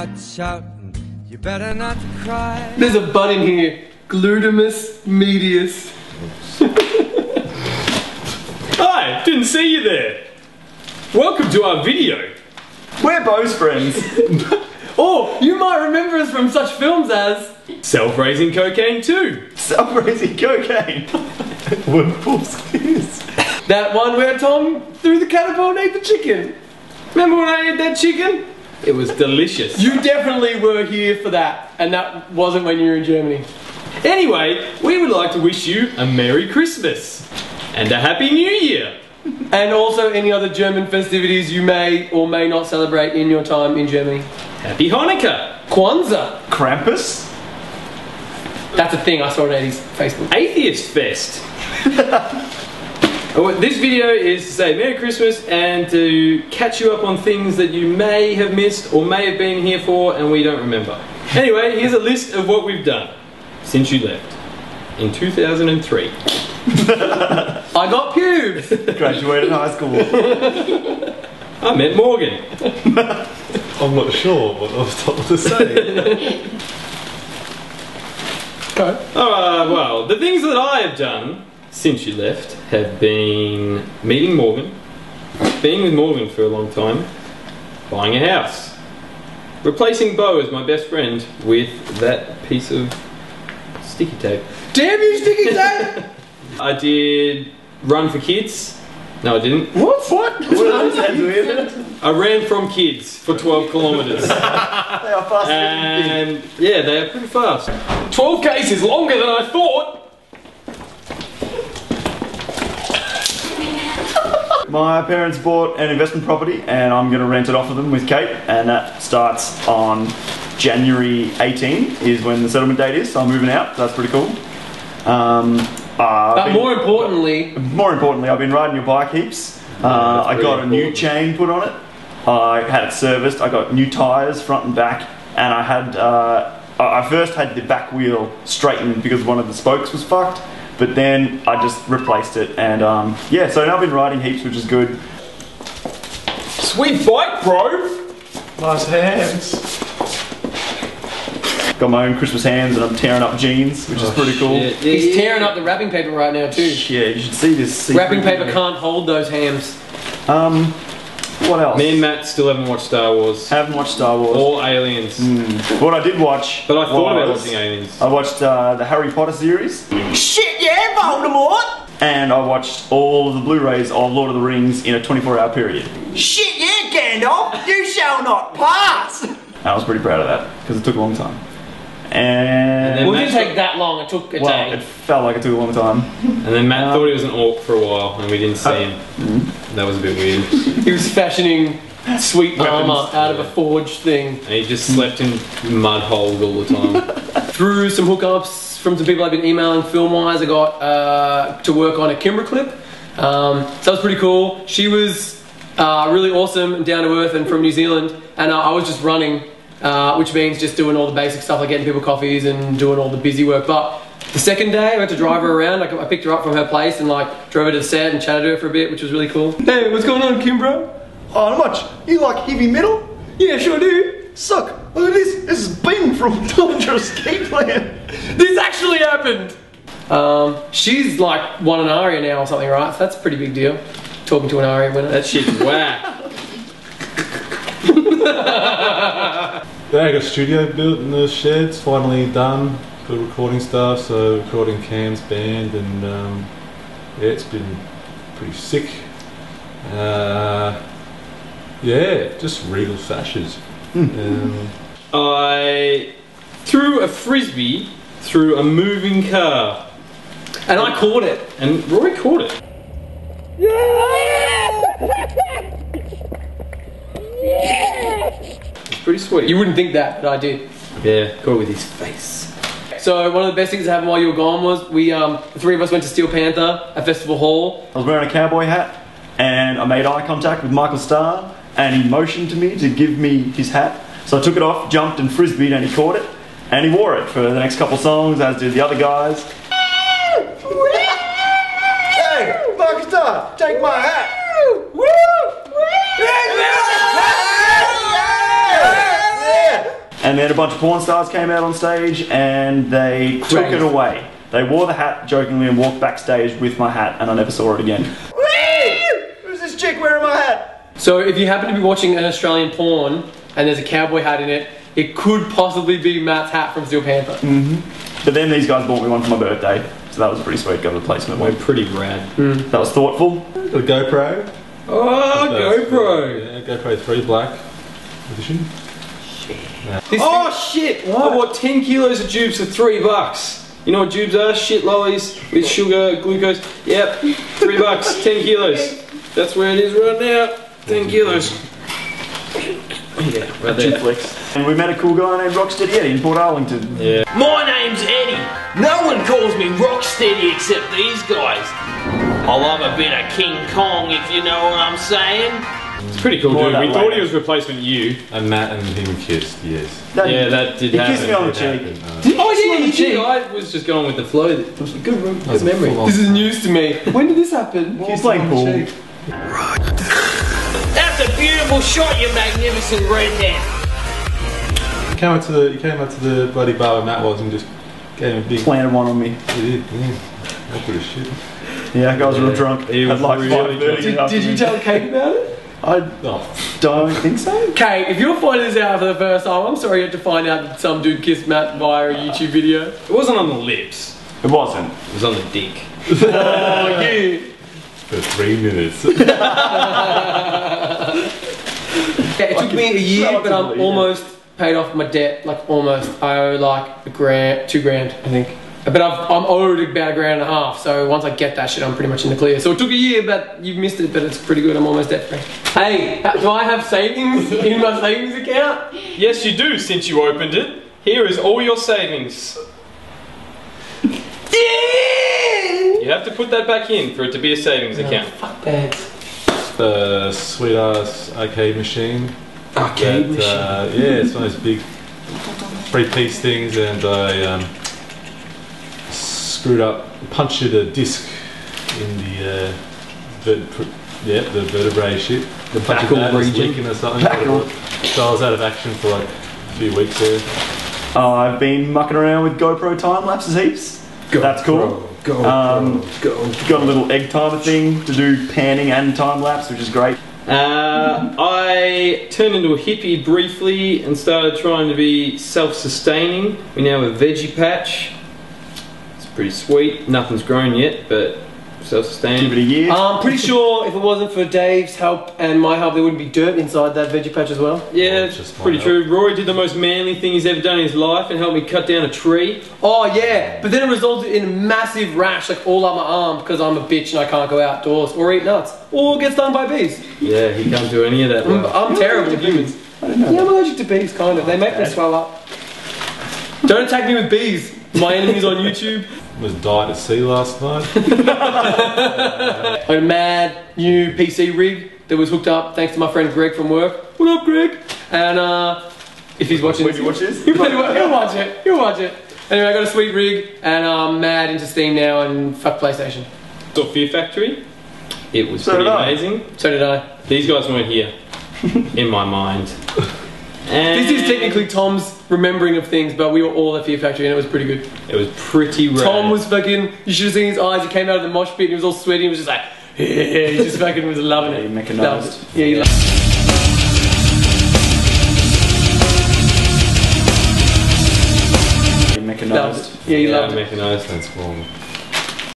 start shouting, you better not cry. There's a bun in here. Glutamus medius. Hi, didn't see you there. Welcome to our video. We're Beau's friends. Oh, you might remember us from such films as Self-raising cocaine too. Self-raising cocaine. What bullshit is? that one where Tom threw the catapult and ate the chicken. Remember when I ate that chicken? It was delicious. You definitely were here for that, and that wasn't when you were in Germany. Anyway, we would like to wish you a Merry Christmas and a Happy New Year. And also any other German festivities you may or may not celebrate in your time in Germany. Happy Hanukkah. Kwanzaa. Krampus? That's a thing I saw on 80s Facebook. Atheist Fest. This video is to say Merry Christmas and to catch you up on things that you may have missed or may have been here for and we don't remember. Anyway, here's a list of what we've done since you left in 2003. I got pubes! Graduated high school. I met Morgan. I'm not sure what I was told to say. Okay. Well, the things that I have done since you left have been meeting Morgan, being with Morgan for a long time, buying a house, replacing Beau as my best friend with that piece of sticky tape. Damn you, sticky tape! I did run for kids. No, I didn't. What? I ran from kids for 12 kilometres. They are fast. And yeah, they are pretty fast. 12Ks is longer than I thought. My parents bought an investment property and I'm going to rent it off of them with Kate, and that starts on January 18 is when the settlement date is, so I'm moving out, so that's pretty cool. But more importantly, I've been riding your bike heaps. I got a new chain put on it. I had it serviced. I got new tyres front and back, and I had I first had the back wheel straightened because one of the spokes was fucked, but then I just replaced it, and yeah, so now I've been riding heaps, which is good. Sweet bike, bro. Nice hands. Got my own Christmas hands and I'm tearing up jeans, which is pretty cool. Shit. he's tearing up the wrapping paper right now too. Yeah, you should see this. Wrapping paper can't hold those hams. What else? Me and Matt still haven't watched Star Wars. Haven't watched Star Wars. Or Aliens. What I did watch, But I thought about watching Aliens. I watched the Harry Potter series. Shit yeah, Voldemort! And I watched all of the Blu-rays of Lord of the Rings in a 24-hour period. Shit yeah, Gandalf! You shall not pass! I was pretty proud of that, because it took a long time. And Well, it didn't take that long, it took a day. It felt like it took a long time. And then Matt thought he was an orc for a while and we didn't see him. That was a bit weird. He was fashioning sweet Weapons. armour out of a forged thing. And he just slept in mud holes all the time. Through some hookups from some people I've been emailing film-wise, I got to work on a Kimbra clip. So that was pretty cool. She was really awesome and down to earth and from New Zealand, and I was just running, which means just doing all the basic stuff like getting people coffees and doing all the busy work. But the second day I went to drive her around. I picked her up from her place and like drove her to the set and chatted to her for a bit, which was really cool. Hey, what's going on, Kimbra? Oh, not much. You like heavy metal? Yeah, sure do. Suck. Look at this. This is Ben from Tundra Ski Plan. This actually happened! She's like won an ARIA now or something, right? So that's a pretty big deal. Talking to an ARIA winner. That shit's whack. Yeah, I got a studio built in the sheds, finally done for recording stuff, so recording cams, band, and yeah, it's been pretty sick. Yeah, just regal fashes. I threw a frisbee through a moving car. And I caught it. And Rory caught it. It's pretty sweet. You wouldn't think that, but I did. Yeah, caught it with his face. So one of the best things that happened while you were gone was the three of us went to Steel Panther at Festival Hall. I was wearing a cowboy hat and I made eye contact with Michael Starr and he motioned to me to give me his hat. So I took it off, jumped and frisbeed, and he caught it and he wore it for the next couple songs, as did the other guys. Hey, Michael Starr, take my hat! And then a bunch of porn stars came out on stage and they took it away. They wore the hat jokingly and walked backstage with my hat, and I never saw it again. Who's this chick wearing my hat? So if you happen to be watching an Australian porn and there's a cowboy hat in it, it could possibly be Matt's hat from Steel Panther. But then these guys bought me one for my birthday, so that was a pretty sweet government placement one. Pretty rad. That was thoughtful. The GoPro. Oh, GoPro! Yeah, GoPro 3 Black edition. Oh shit! I bought 10 kilos of jubes for $3. You know what jubes are? Shit lollies with sugar, glucose. Yep, $3, 10 kilos. That's where it is right now. 10 kilos. Yeah, right there. Flex. And we met a cool guy named Rocksteady Eddie in Port Arlington. Yeah. My name's Eddie. No one calls me Rocksteady except these guys. I love a bit of King Kong, if you know what I'm saying. It's pretty cool, dude. We thought he was replacement you. And Matt and him kissed, yes. Yeah, that did happen. He kissed me on the cheek. Oh yeah, he did. I was just going with the flow. It was a good memory. This is news to me. When did this happen? We're playing pool. That's a beautiful shot, you magnificent redhead. He came up to the bloody bar where Matt was and just gave him a big... Planted one on me. He did, yeah. That good as shit. Yeah, guys were real drunk. He was Had like really 5:30. Did you tell Kate about it? I don't think so. Kate, if you're finding this out for the first time, I'm sorry you had to find out that some dude kissed Matt via a YouTube video. It wasn't on the lips. It wasn't. It was on the dick. Oh, yeah. For 3 minutes. Yeah, it took me a year, but I'm almost paid off my debt. Like almost. I owe like $1,000, $2,000, I think. But I'm owed about $1.5 grand, so once I get that shit, I'm pretty much in the clear. So it took a year, but you've missed it, but it's pretty good. I'm almost debt free. Hey, do I have savings in my savings account? Yes, you do, since you opened it. Here is all your savings. You have to put that back in for it to be a savings account. Fuck bags. The sweet ass arcade machine. Arcade machine? Yeah, it's one of those big 3-piece things, and I screwed up, punctured a disc in the the vertebrae shit. The backle region. Leaking or something. So I was out of action for like a few weeks there. I've been mucking around with GoPro time lapses heaps. That's cool. Got a little egg timer thing to do panning and time lapse, which is great. I turned into a hippie briefly and started trying to be self-sustaining. We now have a veggie patch. It's pretty sweet. Nothing's grown yet, but self-sustaining. Give it a year. I'm pretty sure if it wasn't for Dave's help and my help, there wouldn't be dirt inside that veggie patch as well. Yeah, it's pretty true. Rory did the most manly thing he's ever done in his life and helped me cut down a tree. Oh yeah, but then it resulted in a massive rash like all up my arm because I'm a bitch and I can't go outdoors or eat nuts or get stung by bees. Yeah, he can't do any of that. I'm terrible with humans. I don't know. Yeah, I'm allergic to bees, kind of. They make me swell up. Don't attack me with bees. My enemies on YouTube. Was died at sea last night. I had a mad new PC rig that was hooked up thanks to my friend Greg from work. What up, Greg? And if he's watching When you watch this? he'll watch it. He'll watch it. Anyway, I got a sweet rig and I'm mad into Steam now and fuck PlayStation. Saw Fear Factory. It was So pretty did I. amazing. So did I. These guys weren't here, in my mind. And This is technically Tom's remembering of things, but we were all at Fear Factory and it was pretty good. It was pretty rad. Tom was fucking, you should have seen his eyes, he came out of the mosh pit and he was all sweaty, he was just like, yeah, he just fucking was loving it. He mechanised. Yeah, he loved it. Mechanised. Yeah, he loved it. mechanized. Transformed.